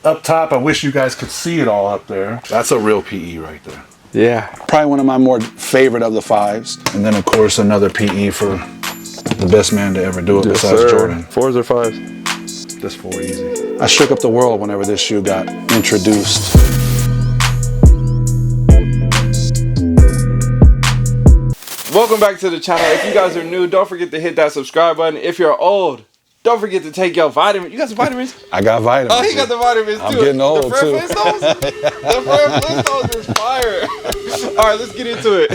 Up top, I wish you guys could see it all up there. That's a real PE right there. Yeah. Probably one of my more favorite of the 5s. And then, of course, another PE for the best man to ever do it besides Jordan. 4s or 5s? This 4 easy. I shook up the world whenever this shoe got introduced. Welcome back to the channel. If you guys are new, don't forget to hit that subscribe button. If you're old, don't forget to take your vitamins. You got some vitamins? I got vitamins. Oh, he got the vitamins too. I'm getting old the too. The Fred Flintstones is fire. All right, let's get into it.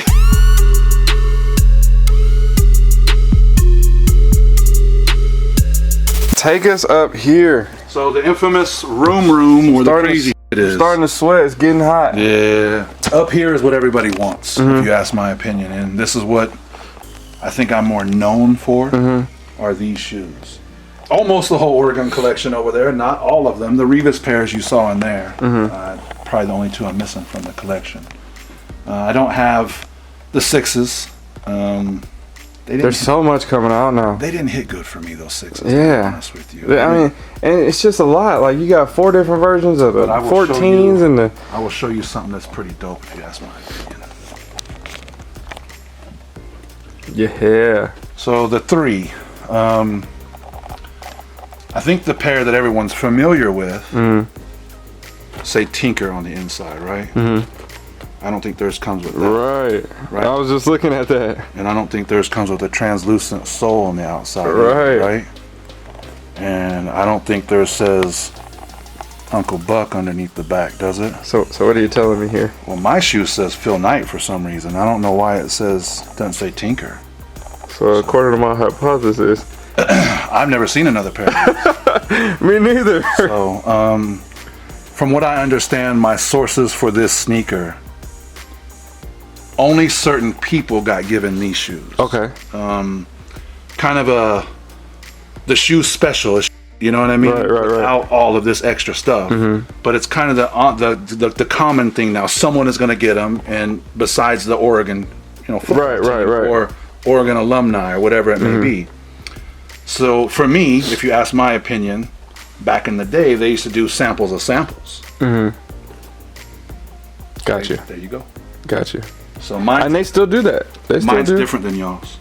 Take us up here. So the infamous room where the crazy it is. Starting to sweat. It's getting hot. Yeah. Up here is what everybody wants, if you ask my opinion. And this is what I think I'm more known for, are these shoes. Almost the whole Oregon collection over there. Not all of them. The Revis pairs you saw in there. Probably the only 2 I'm missing from the collection. I don't have the 6s. There's so much coming out now. They didn't hit good for me, those 6s. Yeah. To be honest with you. I mean, and it's just a lot. Like, you got 4 different versions of the 14s and the... I will show you something that's pretty dope if you ask my opinion. Yeah. So the 3. I think the pair that everyone's familiar with, say Tinker on the inside, right? I don't think theirs comes with that. Right. I was just looking at that. And I don't think theirs comes with a translucent sole on the outside. Right. And I don't think theirs says Uncle Buck underneath the back, does it? So what are you telling me here? Well, my shoe says Phil Knight for some reason. I don't know why it doesn't say Tinker. So according to my hypothesis, I've never seen another pair. Me neither. So, from what I understand, my sources for this sneaker, only certain people got given these shoes. Okay. Kind of the shoe specialist, you know what I mean? Right. Without all of this extra stuff. But it's kind of the common thing now. Someone is going to get them, and besides the Oregon, football team or Oregon alumni or whatever it may be. So for me, if you ask my opinion, back in the day, they used to do samples of samples. Got you. There you go. Got you. So mine, and they still do that. Mine's different than y'all's.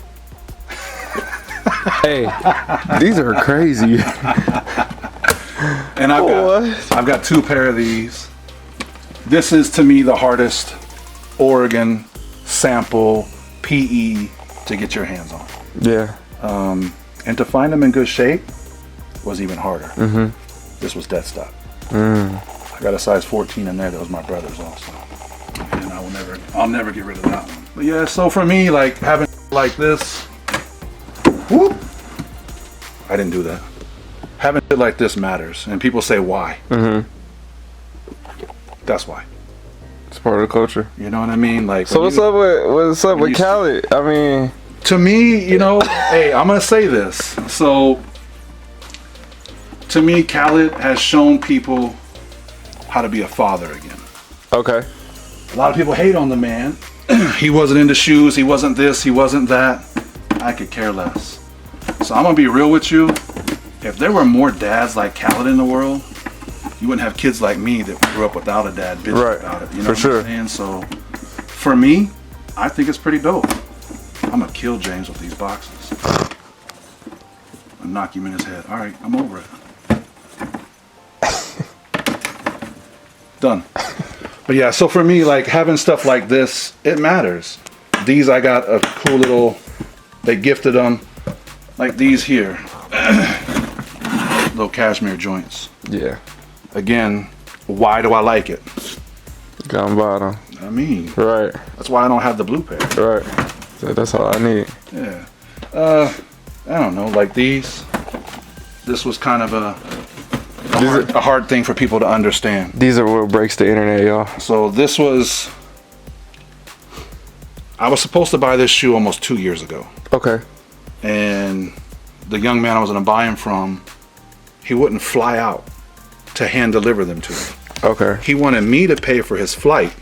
Hey, these are crazy. And I've got 2 pair of these. This is to me the hardest Oregon sample PE to get your hands on. Yeah. And to find them in good shape was even harder. This was dead stock. I got a size 14 in there. That was my brother's also. And I'll never get rid of that one. But yeah, so for me, like having like this, whoop, I didn't do that. Having it like this matters, and people say why. That's why. It's part of the culture. You know what I mean? Like. So what's up with Khaled? I mean, to me, hey, I'm gonna say this. So, to me, Khaled has shown people how to be a father again. Okay. A lot of people hate on the man. He wasn't into shoes. He wasn't this. He wasn't that. I could care less. So I'm gonna be real with you. If there were more dads like Khaled in the world, you wouldn't have kids like me that grew up without a dad bitching about it. You know what I'm saying? So for me, I think it's pretty dope. I'm gonna kill James with these boxes. I'll knock him in his head. All right, I'm over it. Done. But yeah, so for me, like having stuff like this, it matters. These I got a cool little, they gifted them, like these here. Little cashmere joints. Yeah. Again, why do I like it? Gun bottom. I mean. Right. That's why I don't have the blue pair. Right. So that's all I need. Yeah. I don't know, like these. This was kind of a hard thing for people to understand. These are what breaks the internet, y'all. So this was, I was supposed to buy this shoe almost 2 years ago. Okay. And the young man I was going to buy them from, he wouldn't fly out to hand deliver them to me. Okay. He wanted me to pay for his flight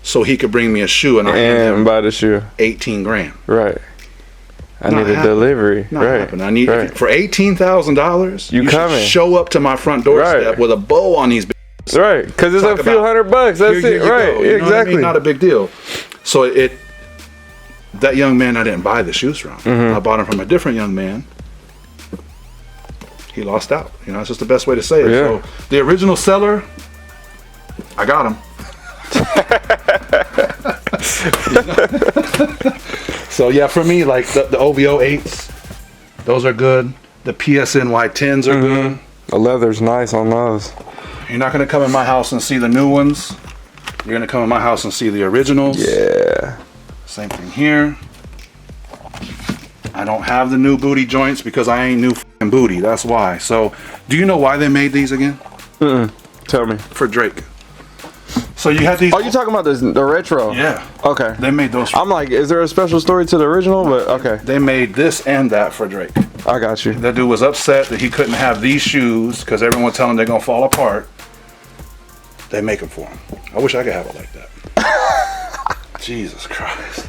so he could bring me a shoe and buy the shoe. 18 grand. Right. I need a delivery. Not right. Happening. I need for $18,000. You coming? should show up to my front doorstep with a bow on these Right, because it's Talk a few about, $100. That's here it. you Right, go, you know what I exactly. mean? Not a big deal. So that young man I didn't buy the shoes from. I bought them from a different young man. He lost out. You know, that's just the best way to say it. Yeah. So the original seller, I got him. So yeah, for me, like the OVO 8s, those are good. The PSNY 10s are good. The leather's nice on those. You're not gonna come in my house and see the new ones. You're gonna come in my house and see the originals. Yeah. Same thing here. I don't have the new booty joints because I ain't new f***ing booty. That's why. So, do you know why they made these again? Tell me. For Drake. So you had these. Oh, you talking about the retro? Yeah. Okay. They made those. I'm like, is there a special story to the original? But okay. They made this and that for Drake. I got you. That dude was upset that he couldn't have these shoes because everyone was telling him they're gonna fall apart. They make them for him. I wish I could have it like that. Jesus Christ.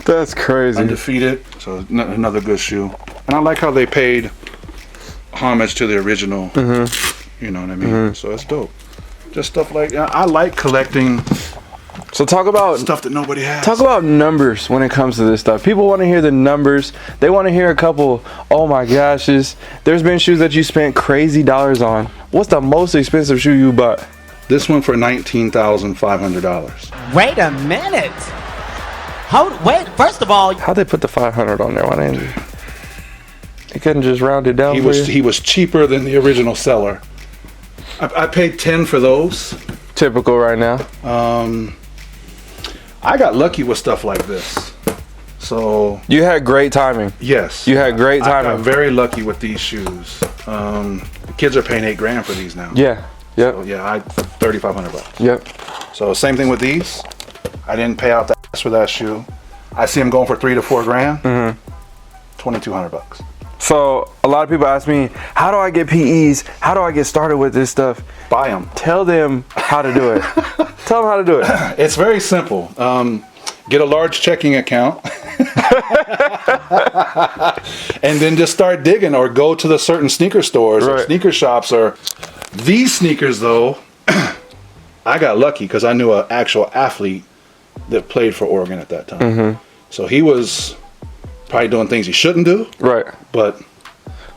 That's crazy. Undefeated. So another good shoe. And I like how they paid homage to the original. You know what I mean? So it's dope. Just stuff like I like collecting So talk about stuff that nobody has. Talk about numbers when it comes to this stuff. People want to hear the numbers. They want to hear a couple, oh my goshes. There's been shoes that you spent crazy dollars on. What's the most expensive shoe you bought? This one for $19,500. Wait a minute. Wait, first of all, How'd they put the 500 on there? Why didn't you? He couldn't just round it down for you? He was cheaper than the original seller. I paid 10 for those. Typical right now. I got lucky with stuff like this. So You had great timing. yes, You had great I got timing. very lucky with these shoes. The kids are paying $8,000 for these now. Yeah. Yep. So yeah, $3,500. Yep. So same thing with these. I didn't pay out the ass for that shoe. I see them going for $3,000 to $4,000. $2,200. So a lot of people ask me, how do I get PEs? How do I get started with this stuff? Buy them. Tell them how to do it. Tell them how to do it. It's very simple. Get a large checking account. And then just start digging or go to the certain sneaker stores or Right. sneaker shops. Or these sneakers though, I got lucky because I knew an actual athlete that played for Oregon at that time. So he was probably doing things he shouldn't do, Right. but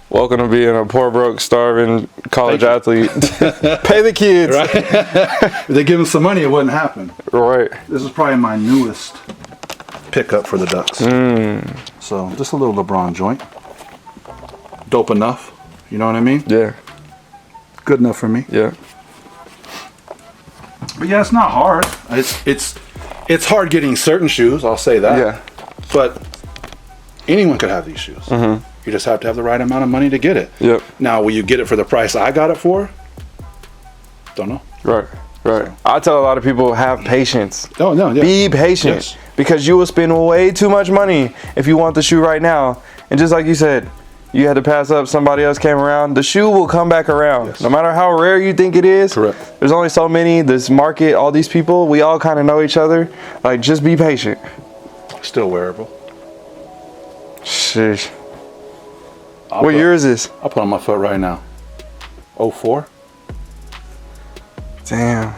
Welcome to being a poor, broke, starving college Thank athlete. Pay the kids. right? If they give him some money, it wouldn't happen. Right. This is probably my newest pickup for the Ducks. So just a little LeBron joint. Dope enough. You know what I mean? Yeah. Good enough for me. Yeah. But yeah, it's not hard. It's hard getting certain shoes. I'll say that. Yeah. But anyone could have these shoes. You just have to have the right amount of money to get it. Yep. Now, will you get it for the price I got it for? Don't know. Right. Right. I tell a lot of people, have patience. Oh no. Yeah. Be patient. Yes. Because you will spend way too much money if you want the shoe right now. And just like you said, you had to pass up, somebody else came around. The shoe will come back around. Yes. No matter how rare you think it is. Correct. There's only so many, this market, all these people, we all kind of know each other. Like, just be patient. Still wearable. Sheesh. What year is this? I'll put on my foot right now. 04. Damn.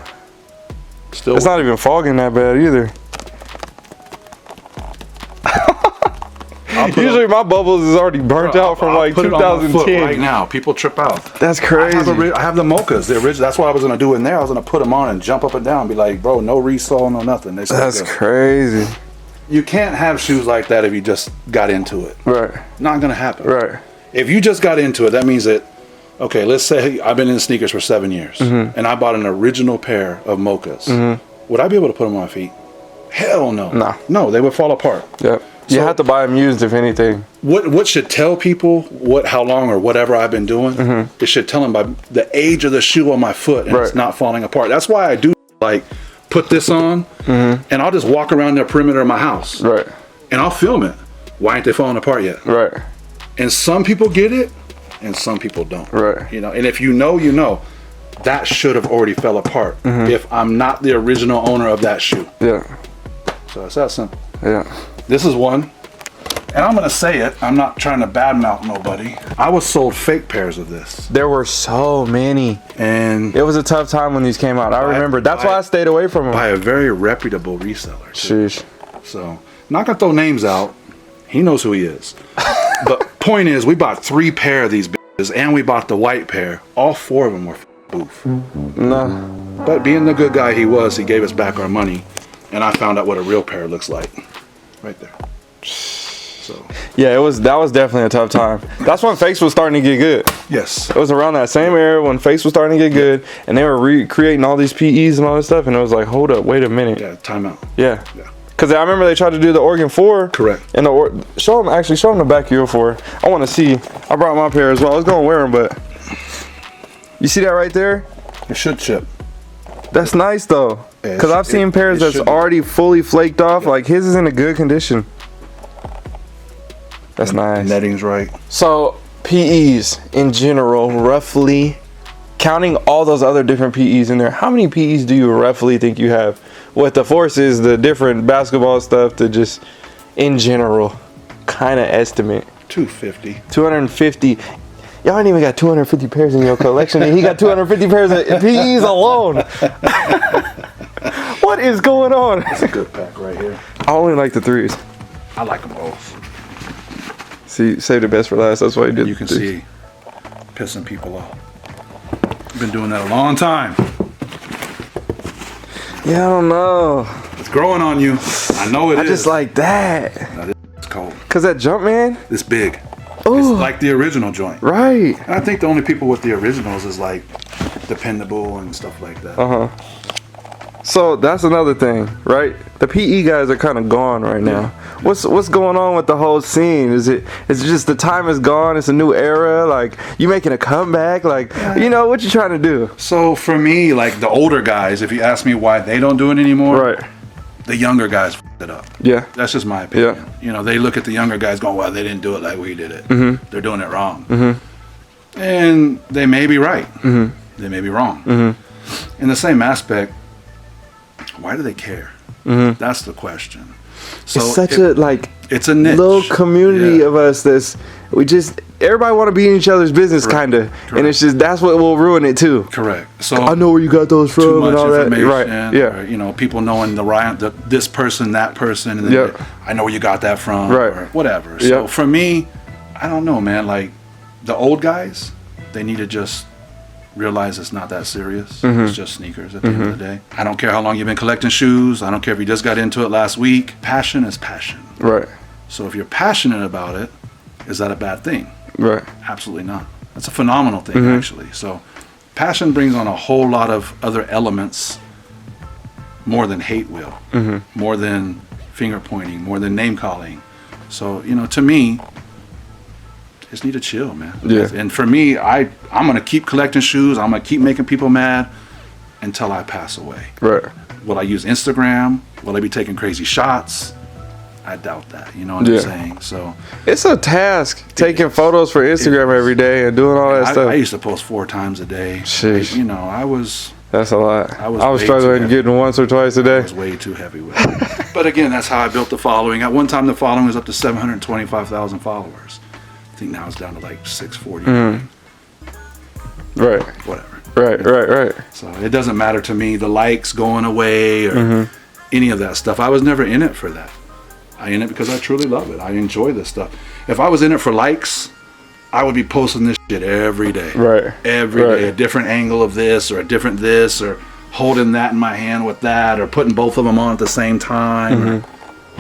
Still. It's not even fogging that bad either. Usually my bubbles is already burnt out from like put it on my foot 2010. right now. People trip out. That's crazy. I have the mochas, the original. That's what I was gonna do in there. I was gonna put them on and jump up and down, and be like, bro, no resole, no nothing. They still That's good. crazy. You can't have shoes like that if you just got into it. Right. Not gonna happen. Right. If you just got into it, that means that, okay, let's say I've been in sneakers for 7 years, and I bought an original pair of mochas. Would I be able to put them on my feet? Hell no. No. No, they would fall apart. Yep. You So- have to buy them used if anything. What should tell people how long or whatever I've been doing? It should tell them by the age of the shoe on my foot, and Right. it's not falling apart. That's why I do like put this on, and I'll just walk around the perimeter of my house, Right. and I'll film it. Why ain't they falling apart yet? Right. And some people get it, and some people don't. Right. You know, and if you know, you know. That should have already fell apart if I'm not the original owner of that shoe. Yeah. So it's that simple. Yeah. This is one. And I'm gonna say it, I'm not trying to badmouth nobody. I was sold fake pairs of this. There were so many. And It was a tough time when these came out. I remember. That's why I stayed away from them. by a very reputable reseller, too. Sheesh. So, not gonna throw names out. He knows who he is. But point is, we bought 3 pair of these bitches, and we bought the white pair. All 4 of them were boof. No. But being the good guy he was, he gave us back our money, and I found out what a real pair looks like. Right there. So. Yeah, that was definitely a tough time. That's when fakes was starting to get good. Yes. It was around that same era when fakes was starting to get good, and they were recreating all these PEs and all this stuff, and it was like, hold up, wait a minute. Yeah, timeout. Yeah. Yeah. Because I remember they tried to do the Oregon 4. Correct. And show them the back of your 4. I want to see. I brought my pair as well. I was going to wear them, but you see that right there? It should chip. That's nice though. Yeah, Because I've seen pairs that's already fully flaked off. Like his is in a good condition. That's nice. Netting's right. So PEs in general, roughly, counting all those other different PEs in there, how many PEs do you roughly think you have? With the forces, the different basketball stuff, to just in general, kind of estimate. 250. 250. Y'all ain't even got 250 pairs in your collection, and he got 250 pairs of PEs alone. What is going on? That's a good pack right here. I only like the 3s. I like them both. See, save the best for last. That's why he did. You can see pissing people off. I've been doing that a long time. Yeah, I don't know. It's growing on you. I know it is. I just like that. No, this is cold. Cause that jump, man. It's big. Ooh. It's like the original joint. Right. And I think the only people with the originals is like Dependable and stuff like that. So that's another thing, right? The PE guys are kind of gone right now. What's going on with the whole scene? Is it just the time is gone? It's a new era. Like you making a comeback? Like you know what you trying to do? So for me, like the older guys, if you ask me why they don't do it anymore, Right. the younger guys f***ed it up. Yeah. That's just my opinion. Yeah. You know, they look at the younger guys going, well, they didn't do it like we did it. They're doing it wrong. And they may be right. They may be wrong. In the same aspect, why do they care? That's the question. So It's such it's a niche. little community Yeah. of us everybody want to be in each other's business, kind of, and it's just that's what will ruin it too. Correct. So I know where you got those too from much and all that. information, Right. Yeah. or, you know, people knowing this person, that person, and then Yep. I know where you got that from, Right. or whatever. So Yep. for me, I don't know, man. Like the old guys, they need to just realize it's not that serious. It's just sneakers at the end of the day. I don't care how long you've been collecting shoes. I don't care if you just got into it last week. Passion is passion. Right. So if you're passionate about it, is that a bad thing? Right. Absolutely not. That's a phenomenal thing, actually. So passion brings on a whole lot of other elements more than hate will, more than finger pointing, more than name calling. So, you know, to me, just need to chill, man. Yeah. And for me, I'm going to keep collecting shoes. I'm going to keep making people mad until I pass away. Right. Will I use Instagram? Will I be taking crazy shots? I doubt that. You know what I'm saying? So It's a task taking photos for Instagram every day and doing all that stuff. I used to post 4 times a day. Sheesh. You know, I was That's a lot. I was I was way struggling too getting once or twice a I day. was way too heavy with it. But again, that's how I built the following. At one time, the following was up to 725,000 followers. I think now it's down to like 640. Right. Whatever. Right. So it doesn't matter to me the likes going away or any of that stuff. I was never in it for that. I'm in it because I truly love it. I enjoy this stuff. If I was in it for likes, I would be posting this shit every day. Right. Every day, a different angle of this or a different this or holding that in my hand with that or putting both of them on at the same time.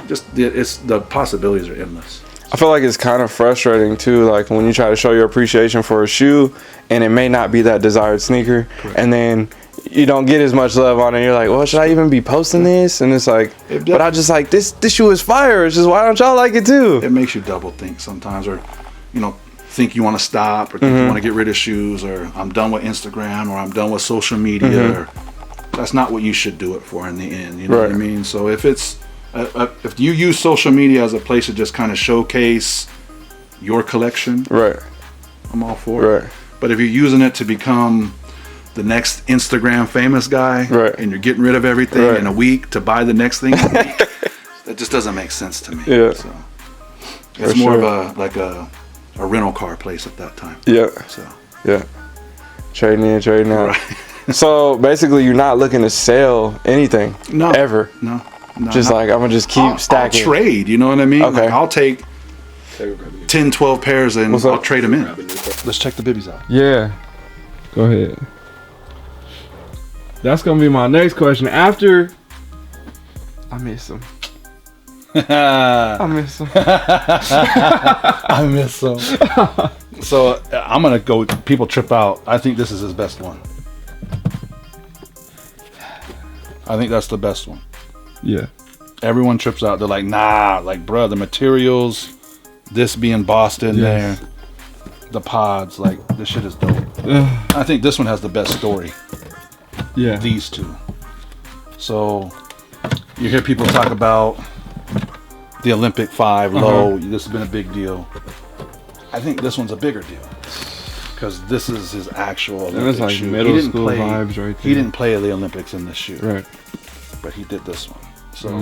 Just it's the possibilities are endless. I feel like it's kind of frustrating too, like when you try to show your appreciation for a shoe and it may not be that desired sneaker. Correct. And then you don't get as much love on it. You're like, well, should I even be posting this? And it's like, but I just like this shoe is fire. It's just, why don't y'all like it too? It makes you double think sometimes, or you know, think you want to stop, or think you want to get rid of shoes, or I'm done with Instagram, or I'm done with social media. Or that's not what you should do it for in the end. You know what I mean? So if it's if you use social media as a place to just kind of showcase your collection, Right. I'm all for it. Right. But if you're using it to become the next Instagram famous guy, Right. and you're getting rid of everything Right. in a week to buy the next thing in a week, that just doesn't make sense to me. Yeah. So It's more of a rental car place at that time. Yeah. So Yeah. Trading in, trading out. right. So basically, you're not looking to sell anything. No. Ever. No. Just like I'm gonna just keep stacking. I'll trade. You know what I mean? Okay. Like, I'll take 10, 12 pairs and What's up? I'll trade them in. Let's check the bibbies out. Yeah. Go ahead. That's gonna be my next question. After I miss him. I miss him. I miss them. So I'm gonna go. People trip out. I think this is his best one. I think that's the best one. Yeah. Everyone trips out. They're like, nah, like, bruh, the materials, this being Boston Yes. there, the pods, like, this shit is dope. I think this one has the best story. Yeah. These two. So you hear people talk about the Olympic 5 low. This has been a big deal. I think this one's a bigger deal because this is his actual Olympic And it's like shoe. middle school vibes right He there. didn't play the Olympics in this shoe, Right. but he did this one. So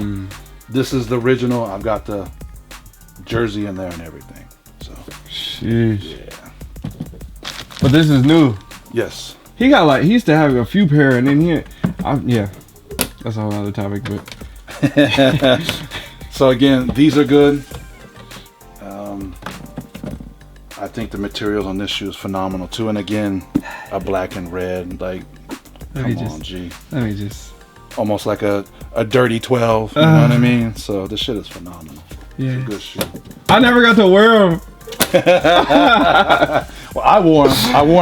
this is the original. I've got the jersey in there and everything. So Sheesh. yeah, But this is new. yes. He used to have a few pair, and then yeah. That's a whole other topic, but So again, these are good. I think the materials on this shoe is phenomenal too. And again, a black and red, like, Let me come just- on, G. let me just. Almost like a dirty 12. You know what I mean? So this shit is phenomenal. Yeah. Good shoe. I never got to wear them. Well, I wore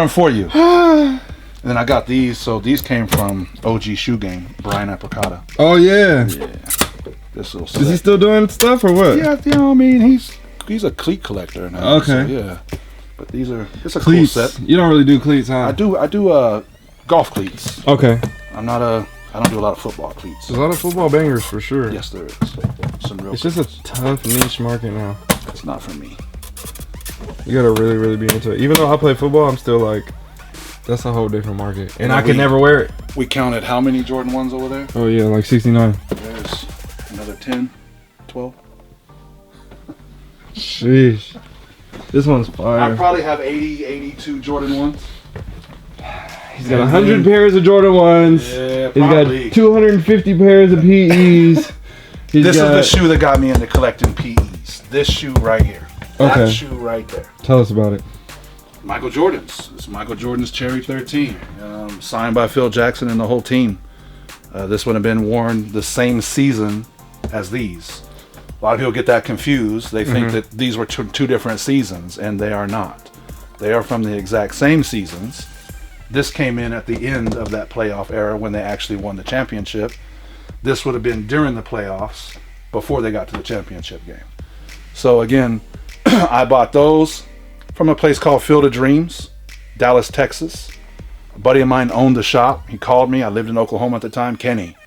them for you. And then I got these. So these came from OG Shoe Game, Brian Apricata. Oh yeah. Yeah. This little Is he set. still doing stuff or what? Yeah, you know what I mean? He's a cleat collector now. Okay. So, yeah. But it's a Cleats. cool set. You don't really do cleats, huh? I do golf cleats. Okay. I don't do a lot of football cleats. There's a lot of football bangers for sure. Yes, there is. Some real It's just a cleats. tough niche market now. It's not for me. You gotta really, really be into it. Even though I play football, I'm still like, that's a whole different market. And I could never wear it. We counted how many Jordan 1s over there? Oh yeah, like 69. There's another 10, 12. Sheesh. This one's I fire. probably have 80, 82 Jordan 1s. He's got 100 pairs of Jordan 1s. Yeah, He's probably. got 250 pairs of PEs. This is the shoe that got me into collecting PEs. This shoe right here. That Okay. shoe right there. Tell us about it. Michael Jordan's. It's Michael Jordan's Cherry 13. Signed by Phil Jackson and the whole team. This would have been worn the same season as these. A lot of people get that confused. They think that these were two different seasons, and they are not. They are from the exact same seasons. This came in at the end of that playoff era when they actually won the championship. This would have been during the playoffs before they got to the championship game. So again, I bought those from a place called Field of Dreams, Dallas, Texas. A buddy of mine owned the shop. He called me. I lived in Oklahoma at the time. Kenny,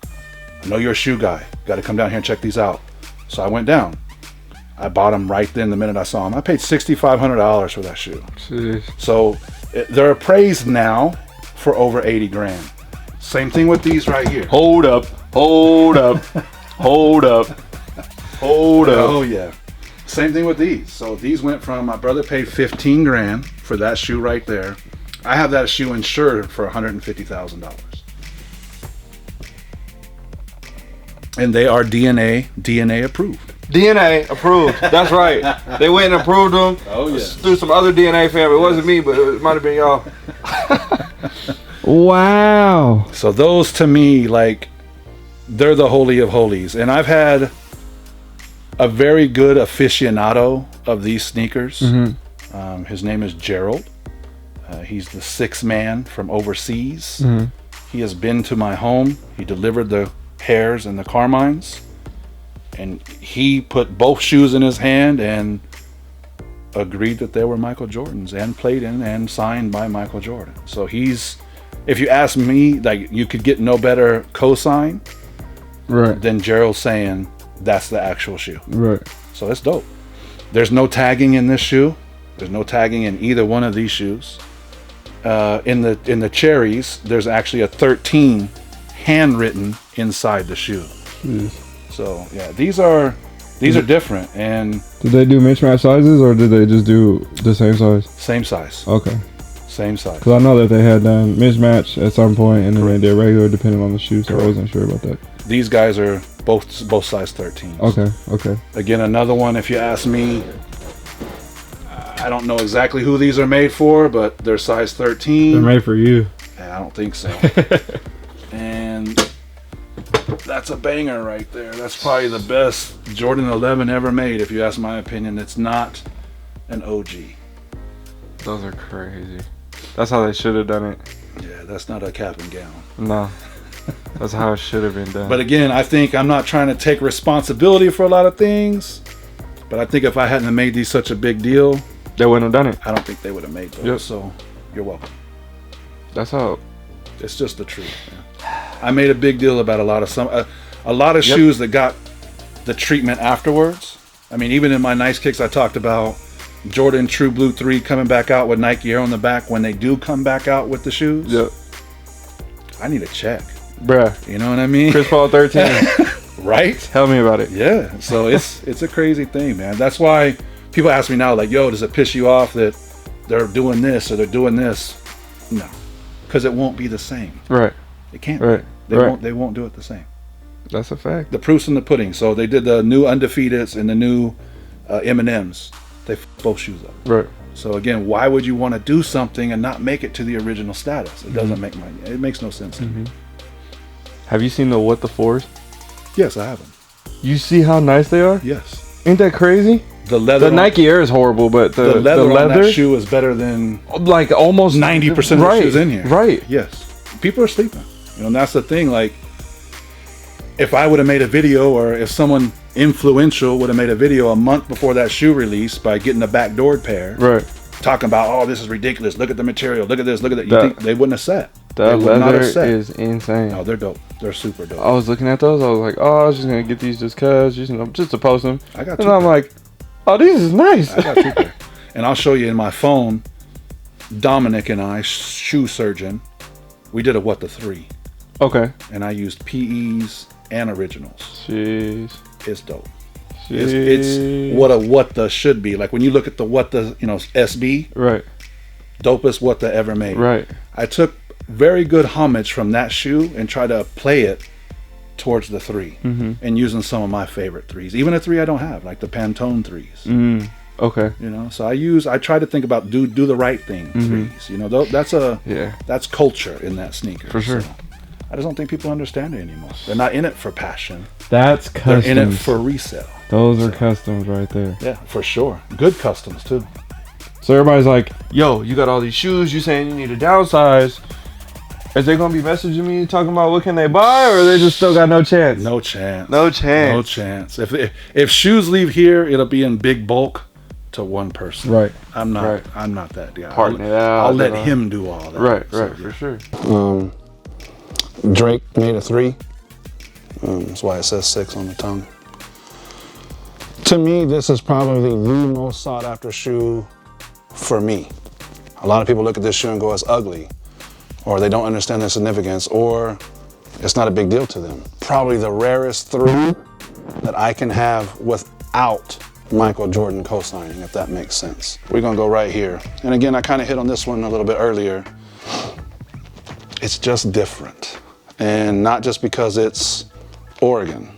I know you're a shoe guy. Got to come down here and check these out. So I went down. I bought them right then the minute I saw them. I paid $6,500 for that shoe. Sheesh. So they're appraised now for over 80 grand. Same thing with these right here. Hold up. Hold up. Hold up. Hold up. Oh yeah. Same thing with these. So these went from, my brother paid 15 grand for that shoe right there. I have that shoe insured for $150,000. And they are DNA approved. DNA approved. That's right. They went and approved them. Oh yeah. Through some other DNA fam. It wasn't me, but it might have been y'all. Wow. So those to me, like, they're the holy of holies. And I've had a very good aficionado of these sneakers. His name is Gerald. He's the sixth man from overseas. He has been to my home. He delivered the Hares and the Carmines. And he put both shoes in his hand and agreed that they were Michael Jordan's and played in and signed by Michael Jordan. So he's, if you ask me, like, you could get no better cosign Right. than Gerald saying that's the actual shoe. Right. So it's dope. There's no tagging in this shoe. There's no tagging in either one of these shoes. In the cherries, there's actually a 13 handwritten inside the shoe. So yeah, these are These are different and Did they do mismatch sizes or did they just do the same size? same size. Okay. Same size. Because I know that they had done mismatch at some point and then they did regular depending on the shoe, so I wasn't sure about that. These guys are both size 13. Okay. Again, another one, if you ask me, I don't know exactly who these are made for, but they're size 13. They're made for you. I don't think so. And that's a banger right there. That's probably the best Jordan 11 ever made, if you ask my opinion. It's not an OG. Those are crazy. That's how they should have done it. Yeah, that's not a cap and gown. No. That's how it should have been done. But again, I think I'm not trying to take responsibility for a lot of things, but I think if I hadn't have made these such a big deal, they wouldn't have done it. I don't think they would have made those. Yep. So you're welcome. That's how. It's just the truth, man. I made a big deal about a lot of shoes that got the treatment afterwards. I mean, even in my Nice Kicks, I talked about Jordan True Blue 3 coming back out with Nike Air on the back when they do come back out with the shoes. Yep. I need a check. Bruh. You know what I mean? Chris Paul 13. Right? Tell me about it. Yeah. So it's a crazy thing, man. That's why people ask me now, like, yo, does it piss you off that they're doing this or they're doing this? No. Because it won't be the same. Right. It can't Right. be. They won't do it the same. That's a fact. The proof's in the pudding. So they did the new Undefeateds and the new M&Ms. They both shoes up. Right. So again, why would you want to do something and not make it to the original status? It doesn't make it makes no sense to me. Have you seen the What the Fours? Yes, I have them. You see how nice they are? Yes. Ain't that crazy? The leather. The Nike Air is horrible, but the leather on leather that shoe is better than like almost 90% of the shoes in here. Right. Yes. People are sleeping. You know, and that's the thing. Like, if I would have made a video, or if someone influential would have made a video a month before that shoe release by getting a backdoored pair, Right. talking about, oh, this is ridiculous. Look at the material. Look at this. Look at that. You think they wouldn't have said? That They would not leather have said. is insane. No, they're dope. They're super dope. I was looking at those. I was like, oh, I was just gonna get these just cause, just to post them. I got and I'm like, oh, these is nice. I got two pair. And I'll show you in my phone. Dominic and I, shoe surgeon, we did a what the 3, Okay. and I used PEs and originals. Jeez. It's dope. Jeez. It's what the should be. Like when you look at the what the SB, Right. dopest what the ever made. Right. I took very good homage from that shoe and tried to play it towards the 3, and using some of my favorite 3s, even a 3 I don't have, like the Pantone 3s. Okay. You know, so I try to think about do the right thing 3s. You know, that's culture in that sneaker. For sure. So I just don't think people understand it anymore. They're not in it for passion. That's They're customs. in it for resale. Those are customs right there. Yeah, for sure. Good customs too. So everybody's like, Yo, you got all these shoes. You saying you need to downsize? Is they gonna be messaging me talking about what can they buy, or they just still got no chance? No chance. No chance. No chance. If shoes leave here, it'll be in big bulk to one person. right. I'm not. Right. I'm not that guy. Partner it out, I'll let you know. him do all that. Right. So, Right. For sure. Drake made a 3. That's why it says 6 on the tongue. To me, this is probably the most sought after shoe for me. A lot of people look at this shoe and go, it's ugly, or they don't understand the significance, or it's not a big deal to them. Probably the rarest 3 that I can have without Michael Jordan co-signing, if that makes sense. We're gonna go right here. And again, I kind of hit on this one a little bit earlier. It's just different. And not just because it's Oregon.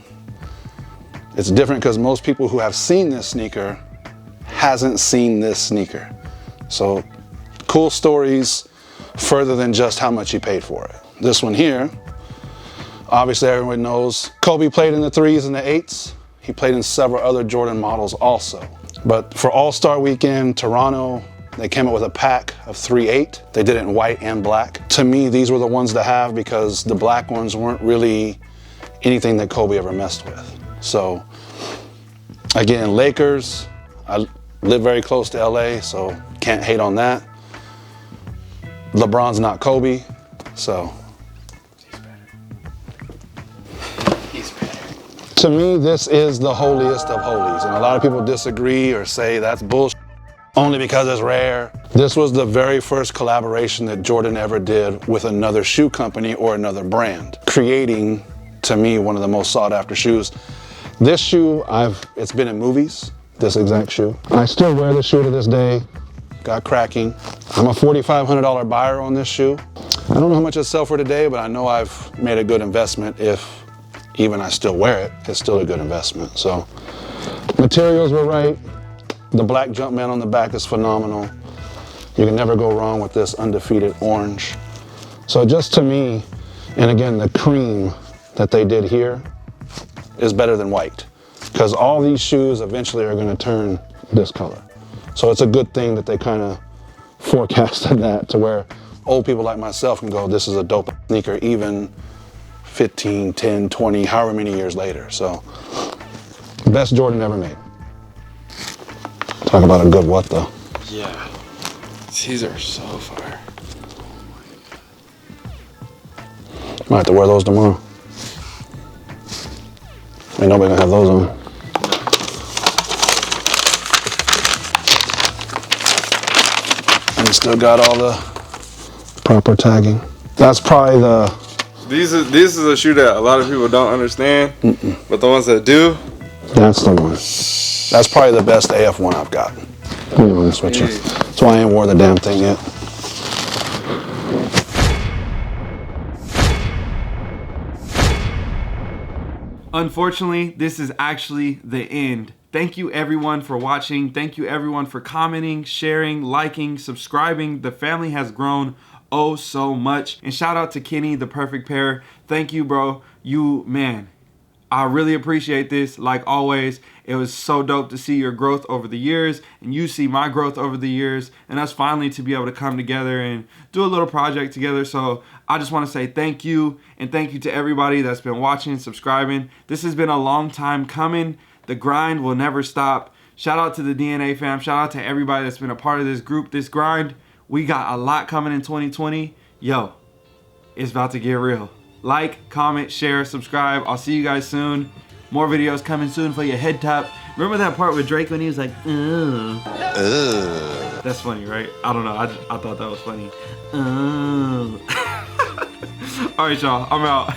It's different because most people who have seen this sneaker hasn't seen this sneaker. So cool stories further than just how much he paid for it. This one here, obviously everyone knows Kobe played in the 3s and the 8s. He played in several other Jordan models also. But for All-Star Weekend, Toronto, they came up with a pack of 3/8. They did it in white and black. To me, these were the ones to have because the black ones weren't really anything that Kobe ever messed with. So again, Lakers, I live very close to LA, so can't hate on that. LeBron's not Kobe, so. He's better. To me, this is the holiest of holies, and a lot of people disagree or say that's bullshit only because it's rare. This was the very first collaboration that Jordan ever did with another shoe company or another brand, creating, to me, one of the most sought after shoes. This shoe, it's been in movies, this exact shoe. I still wear this shoe to this day. Got cracking. I'm a $4,500 buyer on this shoe. I don't know how much it'll sell for today, but I know I've made a good investment. If even I still wear it, it's still a good investment. So materials were right. The black Jumpman on the back is phenomenal. You can never go wrong with this undefeated orange. So just to me, and again, the cream that they did here is better than white, because all these shoes eventually are going to turn this color. So it's a good thing that they kind of forecasted that to where old people like myself can go, this is a dope sneaker, even 15, 10, 20, however many years later. So best Jordan ever made. Talk about a good what though. Yeah. These are so fire. Might have to wear those tomorrow. Ain't nobody gonna have those on. And you still got all the proper tagging. That's probably This is a shoe that a lot of people don't understand, but the ones that do, that's the one. That's probably the best AF one I've got. To be honest with you. That's why I ain't wore the damn thing yet. Unfortunately, this is actually the end. Thank you everyone for watching. Thank you everyone for commenting, sharing, liking, subscribing. The family has grown oh so much. And shout out to Kenny, the perfect pair. Thank you, bro. Man, I really appreciate this. Like always, it was so dope to see your growth over the years, and you see my growth over the years, and us finally to be able to come together and do a little project together. So I just want to say thank you, and thank you to everybody that's been watching and subscribing. This has been a long time coming. The grind will never stop. Shout out to the DNA fam. Shout out to everybody that's been a part of this group, this grind. We got a lot coming in 2020. Yo, it's about to get real. Like, comment, share, subscribe. I'll see you guys soon. More videos coming soon for your head top. Remember that part with Drake when he was like, ugh. That's funny, right? I don't know. I thought that was funny. All right, y'all. I'm out.